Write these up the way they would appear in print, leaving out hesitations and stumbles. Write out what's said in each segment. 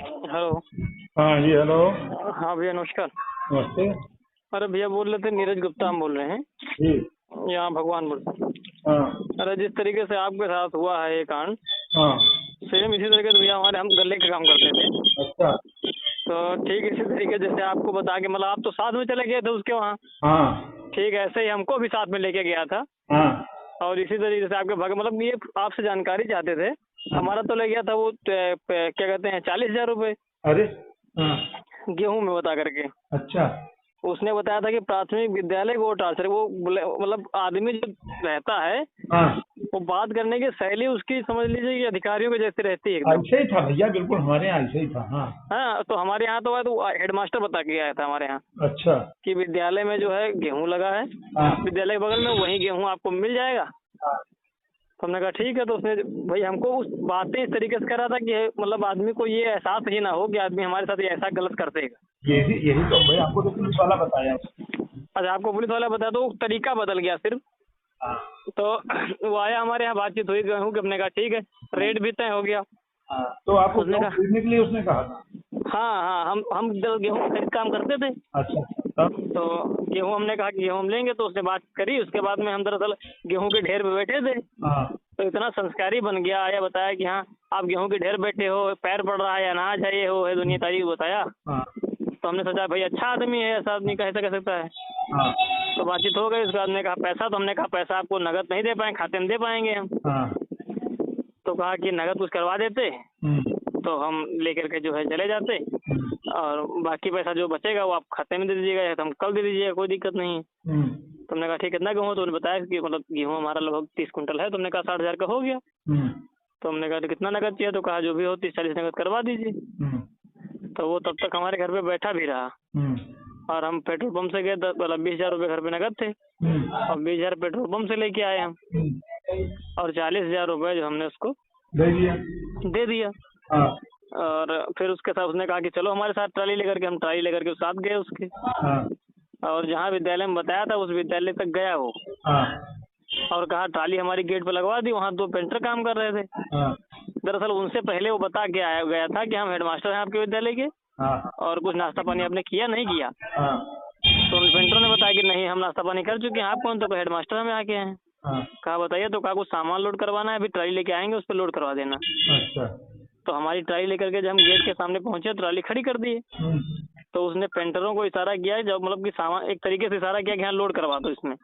Hello. हाँ जी, hello. हाँ भैया नमस्कार। नमस्ते। अरे भैया बोल रहे थे, नीरज गुप्ता हम बोल रहे हैं, जी। यहाँ भगवानपुर से। हाँ। अरे जिस तरीके से आपके साथ हुआ है ये कांड, हाँ। सेम इसी तरीके से भैया हम गले का काम करते थे। अच्छा। तो ठीक इसी तरीके जैसे आपको बता के, मतलब आप तो साथ में चले गए थे उसके वहाँ, हाँ। ठीक ऐसे ही हमको भी साथ में लेके गया था। हाँ। और इसी तरीके से आपके मतलब ये आपसे जानकारी चाहते थे। हमारा तो ले गया था वो क्या कहते हैं 40,000 रुपये अरे। हाँ। गेहूं में बता करके। अच्छा। उसने बताया था कि प्राथमिक विद्यालय को टार्चर, वो मतलब आदमी जो रहता है हाँ। वो बात करने की शैली उसकी समझ लीजिए कि अधिकारियों के जैसे रहती है एकदम। ऐसे ही था भैया, बिल्कुल हमारे यहाँ ऐसे ही था। हाँ। हाँ तो हमारे यहाँ तो हेडमास्टर बता के आया था हमारे यहाँ अच्छा। कि विद्यालय में जो है गेहूं लगा है, हाँ। विद्यालय के बगल में, वही गेहूं आपको मिल जाएगा। हाँ। तो हमने कहा ठीक है। तो उसने भाई हमको उस बातें इस तरीके से करा था कि मतलब आदमी को ये एहसास ही ना हो कि आदमी हमारे साथ ये ऐसा गलत कर देगा। यही यही तो भाई आपको तो पुलिस वाला बताया। अच्छा आपको पुलिस वाला बताया तो तरीका बदल गया सिर्फ। हाँ। तो वो आया हमारे यहाँ, बातचीत हुई गेहूं की, हमने कहा ठीक है, रेट भी तय हो गया। हाँ। तो आपको उसने गेहूं कहा खरीदने के लिए उसने कहा था? हाँ हाँ, हम गेहूं खरीद काम करते थे। अच्छा। तब? तो गेहूं, हमने कहा कि गेहूं हम लेंगे, तो उसने बात करी। उसके बाद में हम दरअसल गेहूं के ढेर पे बैठे थे। हाँ। तो इतना संस्कारी बन गया, आया बताया कि हाँ आप गेहूं के ढेर बैठे हो, पैर पड़ रहा है, अनाज है, ये हो है, दुनिया तारीफ बताया। हाँ। तो हमने सोचा भाई अच्छा आदमी है, ऐसा आदमी कैसे कर सकता है। हाँ। तो बातचीत हो गई। उसके बाद ने कहा पैसा, तो हमने कहा पैसा आपको नगद नहीं दे पाए, खाते में दे पाएंगे हम। हाँ। तो कहा कि नगद कुछ करवा देते तो हम लेकर के जो है चले जाते, और बाकी पैसा जो बचेगा वो आप खाते में दे दीजिएगा, या तो हम कल दे दीजिएगा, कोई दिक्कत नहीं है। तो हमने कहा ठीक है, कितना गेहूँ? तो उन्होंने बताया कि मतलब गेहूँ हमारा लगभग 30 कुंटल है। तो हमने कहा 60,000 का हो गया। तो हमने कहा तो कितना नगद चाहिए? तो कहा जो भी हो 30-40 नगद करवा दीजिए। तो वो तब तक हमारे घर पे बैठा भी रहा, और हम पेट्रोल पंप से गए, मतलब 20,000 रुपये घर पे नगद थे, और 20,000 पेट्रोल पंप से लेके आए हम, और 40,000 रुपये जो हमने उसको दे दिया। हाँ। और फिर उसके साथ उसने कहा कि चलो हमारे साथ ट्राली लेकर के। हम ट्राली लेकर के साथ गए उसके, हाँ। और जहाँ विद्यालय में बताया था उस विद्यालय तक गया वो, हाँ। और कहा ट्राली हमारी गेट पे लगवा दी। वहाँ 2 पेंटर काम कर रहे थे। हाँ। दरअसल उनसे पहले वो बता के आया गया था कि हम हेडमास्टर हैं आपके विद्यालय के, हाँ। और कुछ नाश्ता पानी आपने किया नहीं किया। हाँ। तो उन पेंटरों ने बताया कि नहीं हम नाश्ता पानी कर चुके हैं। आप कौन? तो हेडमास्टर हमें आके हैं। हाँ। कहा बताइए। तो कहा कुछ सामान लोड करवाना है, अभी ट्राली लेके आएंगे, उस पर लोड करवा देना। अच्छा। तो हमारी ट्राली लेकर के जब हम गेट के सामने पहुंचे, ट्राली खड़ी कर दी। तो उसने पेंटरों को इशारा किया, जब मतलब कि सामान एक तरीके से इशारा किया कि हाँ लोड करवा दो इसमें।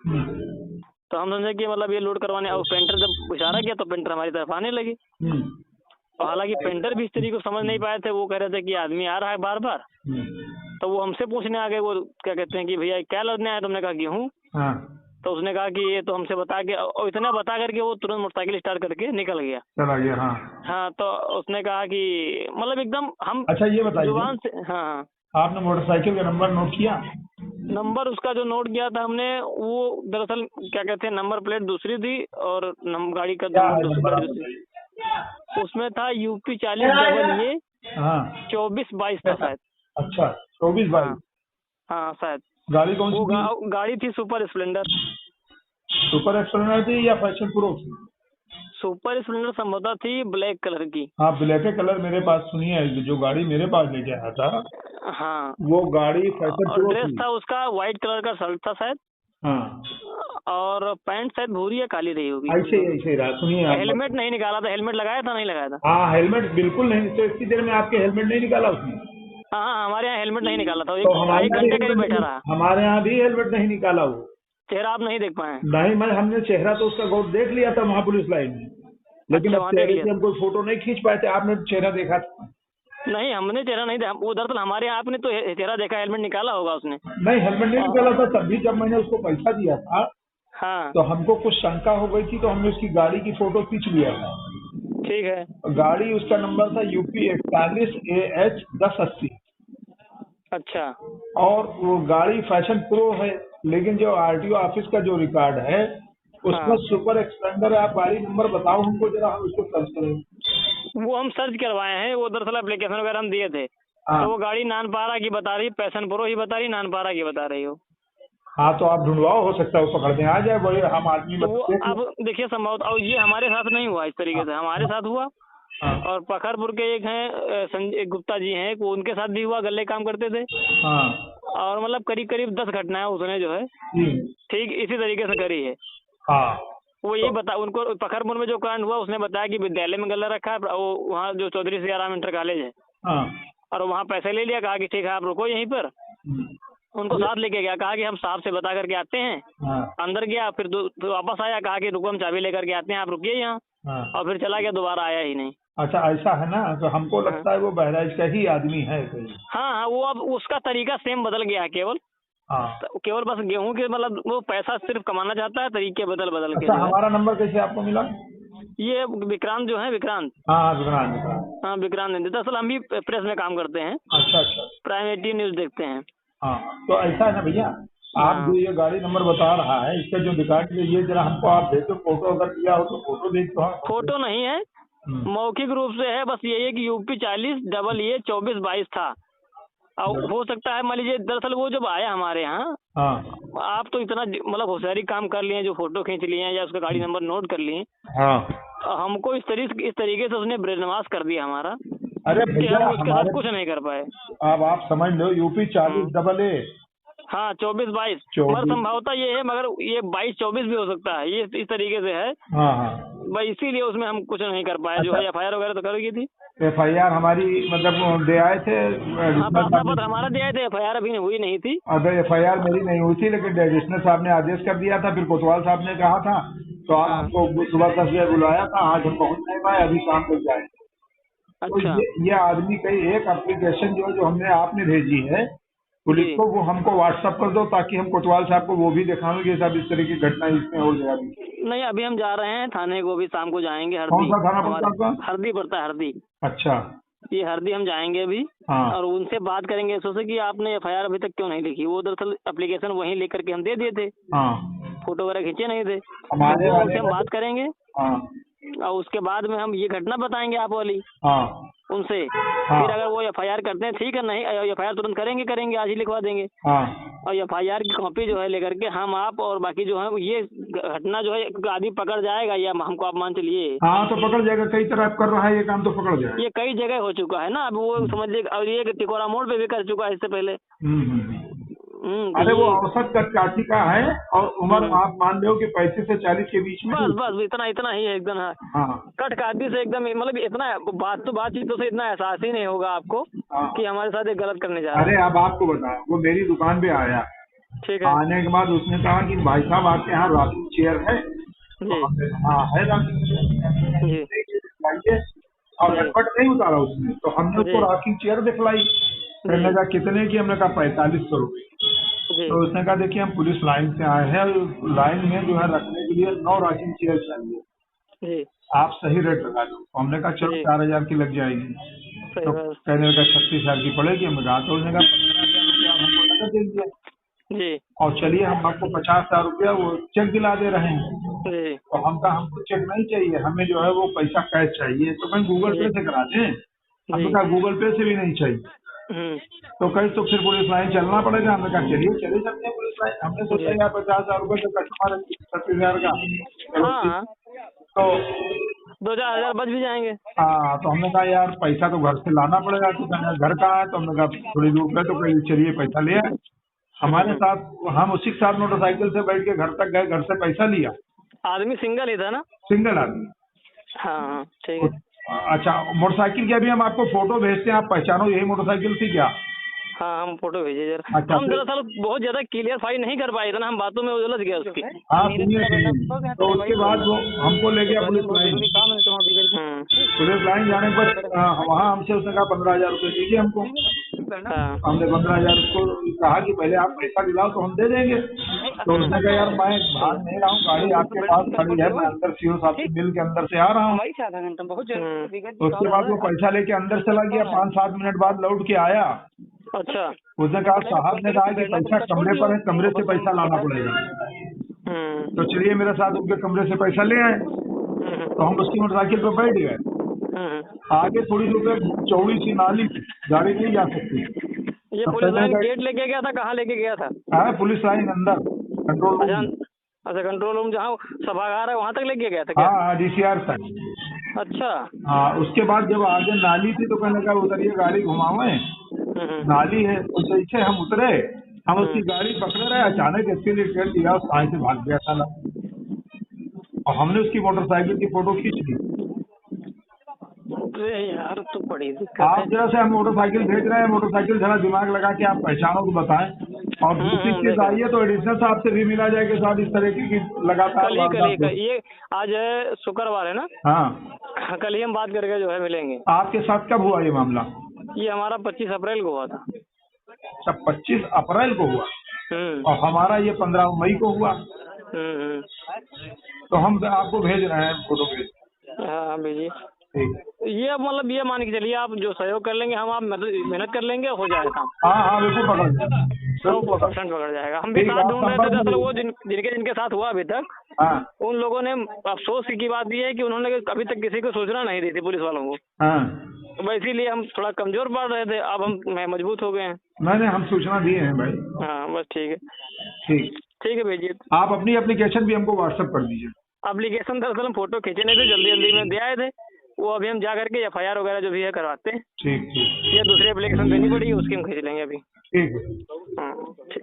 तो हम समझे कि मतलब ये लोड करवाने, और पेंटर जब इशारा किया तो पेंटर हमारी तरफ आने लगे। तो हालांकि पेंटर भी इस तरीके को समझ नहीं पाए थे। वो कह रहे थे कि आदमी आ रहा है बार बार। तो वो हमसे पूछने आ गए, वो क्या कहते हैं कि भैया क्या लदने आया? तुमने कहा गेहूं। हाँ। तो उसने कहा कि ये तो हमसे बता के, और इतना बता करके वो तुरंत मोटरसाइकिल स्टार्ट करके निकल गया। चला गया। हाँ। हाँ तो उसने कहा कि मतलब एकदम हम अच्छा ये बताइए, जुबान से। हाँ आपने मोटरसाइकिल का नंबर नोट किया? नंबर उसका जो नोट किया था हमने, वो दरअसल क्या कहते हैं नंबर प्लेट दूसरी थी, और गाड़ी का क्या है नंबर नंबर आप दूसरी। बताइए? उसमें था UP 40 हाँ। 24-22 था शायद। अच्छा 24-22। हाँ हाँ शायद। गाड़ी कौन वो सी थी? गाड़ी थी सुपर स्प्लेंडर। सुपर एक्सप्लेंडर थी या फैशन प्रो थी? सुपर स्प्लेंडर संभवतः थी, ब्लैक कलर की। हाँ ब्लैक कलर मेरे पास। सुनिए, जो गाड़ी मेरे पास लेके आया था हाँ वो गाड़ी फैशन और प्रो ड्रेस थी। था उसका व्हाइट कलर का, शर्ट था शायद, हाँ और पैंट शायद भूरी या काली रही होगी। ऐसे ही रहा। सुनिए आप हेलमेट नहीं निकाला था। हेलमेट लगाया था नहीं लगाया था? हाँ हेलमेट बिल्कुल नहीं। तो इतनी देर में आपके हेलमेट नहीं निकाला उसने? हाँ हाँ हमारे यहाँ हेलमेट नहीं निकाला था। तो हमारे एक यहाँ भी घंटे करीब हेलमेट बैठा नहीं, रहा। हमारे यहाँ भी हेलमेट नहीं निकाला वो। चेहरा आप नहीं देख पाए? नहीं, हमने चेहरा तो उसका गौर देख लिया था वहाँ पुलिस लाइन में, लेकिन अच्छा अब वहाँ देख चेहरे लिया की हम कोई फोटो नहीं खींच पाए थे। आपने चेहरा देखा था? नहीं, हमने चेहरा नहीं देखा। वो दरअसल हमारे यहाँ आपने तो चेहरा देखा, हेलमेट निकाला होगा उसने। नहीं हेलमेट नहीं निकाला था। तब भी जब मैंने उसको पैसा दिया था हाँ तो हमको कुछ शंका हो गई थी, तो हमने उसकी गाड़ी की फोटो खींच लिया था। ठीक है। गाड़ी उसका नंबर था UP 41AH 1080, अच्छा और वो गाड़ी फैशन प्रो है। लेकिन जो RTO ऑफिस का जो रिकॉर्ड है उसमें हाँ सुपर एक्सप्लेंडर है। आप गाड़ी नंबर बताओ हमको जरा, हम उसको सर्च करें। वो हम सर्च करवाए हैं। वो दरअसल एप्लीकेशन वगैरह हम दिए थे। हाँ। तो वो गाड़ी नानपारा की बता रही, पैशन प्रो ही बता रही, नानपारा की बता रही हो। हाँ तो आप ढूंढवाओ, हो सकता है वो पकड़ में आ जाए। बड़े हम आदमी तो वो देख लो। अब देखिए संभव, और ये हमारे साथ नहीं हुआ इस तरीके से। हमारे साथ हुआ हाँ। और पखरपुर के एक हैं संजय गुप्ता जी हैं, वो उनके साथ भी हुआ, गले काम करते थे। हाँ। और मतलब करीब करीब 10 घटनाएं उसने जो है ठीक इसी तरीके से करी है। हाँ। वो यही बता, उनको पखरपुर में जो कांड हुआ उसने बताया कि विद्यालय में गला रखा है, वो वहाँ जो चौधरी सियाराम इंटर कॉलेज है, हाँ। और वहाँ पैसे ले लिया, कहा कि ठीक है आप रुको यहीं पर। उनको साथ लेके गया, कहा कि हम साहब से बता करके आते हैं। हाँ। अंदर गया, फिर वापस आया, कहा कि रुको हम चाबी लेकर के आते हैं, आप रुकिए यहाँ। हाँ। और फिर चला गया, दोबारा आया ही नहीं। अच्छा, ऐसा है ना, तो हमको लगता है वो बहराइच का ही आदमी है कोई। हाँ हाँ, वो अब उसका तरीका सेम बदल गया है, केवल हाँ। केवल बस गेहूं के मतलब वो पैसा सिर्फ कमाना चाहता है, तरीके बदल बदल के अच्छा, जो है। हमारा नंबर कैसे आपको मिला? ये विक्रांत जो है, विक्रांत। हाँ, विक्रांत। हाँ, विक्रांत ने, दरअसल हम भी प्रेस में काम करते हैं। अच्छा अच्छा। प्राइम 18 न्यूज देखते हैं। हाँ, तो ऐसा है ना भैया, आप हाँ। जो ये गाड़ी नंबर बता रहा है, इसका जो रिकॉर्ड है, ये जरा हमको आप भेजो, फोटो अगर दिया हो तो फोटो भेज दो। फोटो नहीं है, मौखिक रूप से है, बस यही है कि यूपी 40 2422 था। और हो सकता है मान लीजिए, दरअसल वो जब आया हमारे यहाँ, हाँ। आप तो इतना मतलब होशियारी काम कर लिए, जो फोटो खींच लिए हैं या उसका गाड़ी नंबर नोट कर लिए। हाँ। हमको इस तरीके से उसने ब्रेनवाश कर दिया हमारा। अरे कि भैया, हम उसके हमारे साथ कुछ नहीं कर पाए। अब आप समझ लो, यूपी 40AA। हाँ, 2422 मगर संभवतः ये है, मगर ये 22-24 भी हो सकता है, ये इस तरीके से है। हाँ हाँ। भाई इसीलिए उसमें हम कुछ नहीं कर पाए। जो है FIR वगैरह तो करेगी थी। FIR हमारी मतलब दे आए थे। हाँ, प्रार्थना हमारा दे आए थे, FIR अभी हुई नहीं थी। अगर FIR मेरी नहीं हुई थी, लेकिन एडिशनल साहब ने आदेश कर दिया था, फिर कोतवाल साहब ने कहा था, तो आप हमको सुबह 10 बजे बुलाया था, आज हम पहुंच नहीं पाए, अभी शाम को जाए। अच्छा। तो ये आदमी का एक एप्लीकेशन जो हमने आपने भेजी है पुलिस को, वो हमको व्हाट्सअप कर दो, ताकि हम कोतवाल साहब को वो भी दिखाएंगे, साहब इस तरह की घटना इसमें हो जाएगी। नहीं, अभी हम जा रहे हैं थाने को, भी शाम को जाएंगे। कौन सा थाना पड़ता है आपका? हरदी पड़ता है, हरदी। अच्छा। ये हरदी हम जाएंगे अभी। हाँ। और उनसे बात करेंगे सोचे कि आपने FIR अभी तक क्यों नहीं लिखी। वो दरअसल एप्लीकेशन वहीं लेकर के हम दे दिए थे। हाँ। फोटो वगैरह खींचे नहीं थे। हमारे उनसे हम बात करेंगे। हाँ। और उसके बाद में हम ये घटना बताएंगे आप वाली हाँ। उनसे। हाँ। फिर अगर वो FIR करते हैं ठीक है, नहीं FIR तुरंत करेंगे, आज ही लिखवा देंगे। हाँ। और FIR की कॉपी जो है लेकर के हम आप और बाकी जो है, ये घटना जो है आदमी पकड़ जाएगा, या हमको आप मान चलिए। हाँ, तो पकड़ जाएगा, कई तरह कर रहा है ये काम, तो पकड़ जाएगा। ये कई जगह हो चुका है ना, अब वो समझ लीजिए। और ये टिकोरा मोड़ पे भी कर चुका है इससे पहले। अरे वो औसत काठी का है, और उम्र आप मान लो कि 35 से 40 के बीच में। बस इतना ही है एकदम। हाँ। कट काटी से एकदम, मतलब इतना बातचीतों से इतना एहसास ही नहीं होगा आपको कि हमारे साथ एक गलत करने जा रहा है। अरे अब आपको बताया, वो मेरी दुकान पे आया, ठीक है। आने के बाद उसने कहा कि भाई साहब आपके यहाँ रॉकिंग चेयर है? हाँ है रॉकिंग चेयर, और हेलमेट नहीं उतारा उसने, तो हमने उसको रॉकिंग चेयर दिखलाई। कहने का कितने की? हमने कहा 4500 रुपये। तो उसने कहा देखिए हम पुलिस लाइन से आए हैं, लाइन में जो है रखने के लिए 9 रॉकिंग चेयर चाहिए, आप सही रेट लगा दो। हमने कहा चलो 4000 की लग जाएगी। तो कहने लगा 36,000 की पड़ेगी। हमने कहा, तो उसने कहा 15,000 रुपया हमको नकद दे दिया, और चलिए हम आपको 50,000 रुपया वो चेक दिला दे रहे हैं। तो हम कहा हमको चेक नहीं चाहिए, हमें जो है वो पैसा कैश चाहिए। तो कहीं गूगल पे से करा दें? हमने कहा गूगल पे से भी नहीं चाहिए। तो कहीं तो फिर पुलिस लाइन चलना पड़ेगा। हमने कहा चलिए चले सकते हैं पुलिस लाइन। हमने सोचा यार 50,000 रुपये का कस्टमर 36,000 का, तो 2-4 बच भी जाएंगे। हाँ, तो हमने कहा यार पैसा तो घर से लाना पड़ेगा। तो कहना घर कहाँ है? तो हमने कहा थोड़ी दूर पे। तो कहीं चलिए पैसा ले आए हमारे साथ। हम उसी के साथ मोटरसाइकिल से बैठ के घर तक गए, घर से पैसा लिया। आदमी सिंगल ही था ना? सिंगल आदमी। हाँ, ठीक है। अच्छा, मोटरसाइकिल की अभी हम आपको फोटो भेजते हैं, आप पहचानो यही मोटरसाइकिल थी क्या? हाँ, हम फोटो भेजिए जरा। अच्छा, हम दरअसल बहुत ज्यादा क्लियर फाइल नहीं कर पाए थे ना, हम बातों में उलझ गए उसकी। हाँ, सुनिए। तो उसके बाद वो हमको ले गया पुलिस लाइन। पुलिस लाइन जाने पर वहाँ हमसे उसने कहा 15,000 रुपये दीजिए हमको। हमने 15,000 उसको कहा कि पहले आप पैसा दिलाओ तो हम दे देंगे। तो उसने कहा यार मैं भाग नहीं रहा हूँ, गाड़ी आपके पास खड़ी है, मैं अंदर सीओ साहब की मिल के अंदर से आ रहा हूँ। तो उसके बाद वो पैसा लेके अंदर चला गया। 5-7 मिनट बाद लौट के आया। अच्छा। उसने कहा साहब ने कहा कि पैसा कमरे पर है, कमरे से पैसा लाना पड़ेगा। तो चलिए मेरे साथ उनके कमरे से पैसा ले आए। तो हम उसकी मोटरसाइकिल पर बैठ गए। आगे थोड़ी दूर पे चौड़ी सी नाली, गाड़ी नहीं जा सकती। ये पुलिस लाइन गेट लेके गया था? कहाँ लेके गया था? हाँ, पुलिस लाइन अंदर कंट्रोल रूम। अच्छा, कंट्रोल रूम जहाँ सभागार है वहाँ तक लेके गया था क्या? हाँ, DCR तक। अच्छा। हाँ, उसके बाद जब आगे नाली थी तो कहने लगा उतरिए गाड़ी घुमावे, नाली है। तो जैसे हम उतरे, हम उसकी गाड़ी पकड़े रहे, अचानक एक्सीलेटर दिया और साइड से भाग गया साला। और हमने उसकी मोटरसाइकिल की फोटो खींच ली। अरे यार तो बड़ी दिक्कत आप है। जरा से हम मोटरसाइकिल भेज रहे हैं, मोटरसाइकिल जरा दिमाग लगा के आप पहचानो तो बताएं। और दूसरी चीज देख रहे आइए तो एडिशनल साहब से भी मिला जाए के साथ इस तरह की लगातार कल वारदात ही ये आज है शुक्रवार है ना। हाँ, कल ही हम बात करके जो है मिलेंगे। आपके साथ कब हुआ ये मामला? ये हमारा 25 अप्रैल को हुआ था। अच्छा, 25 अप्रैल को हुआ और हमारा ये 15 मई को हुआ। तो हम आपको भेज रहे हैं, फोटो भेज। हाँ भेजिए। ठीक, ये अब मतलब ये मान के चलिए आप जो सहयोग कर लेंगे, हम आप मेहनत कर लेंगे, हो जाएगा काम। हाँ हाँ बिल्कुल पकड़ जाएगा, 100% पकड़ जाएगा। हम भी ठीक, साथ आप ढूंढ रहे थे। संपर्क दरअसल में वो जिनके साथ हुआ अभी तक, हाँ उन लोगों ने अफसोस की बात ये है कि उन्होंने अभी तक किसी को सूचना नहीं दी थी पुलिस वालों को। हाँ, तो इसीलिए हम थोड़ा कमजोर पड़ रहे थे। अब हम मजबूत हो गए हैं। मैंने हम सूचना दिए हैं भाई। हाँ बस ठीक है। ठीक है भेजिए। आप अपनी एप्लीकेशन भी हमको व्हाट्सएप कर दीजिए। एप्लीकेशन दरअसल हम फोटो खींचने थे, जल्दी में दे आए थे। वो अभी हम जा करके FIR वगैरह जो भी है करवाते हैं। ठीक, या दूसरी एप्लीकेशन देनी पड़ेगी, उसकी हम खींच लेंगे अभी। ठीक है। हाँ ठीक।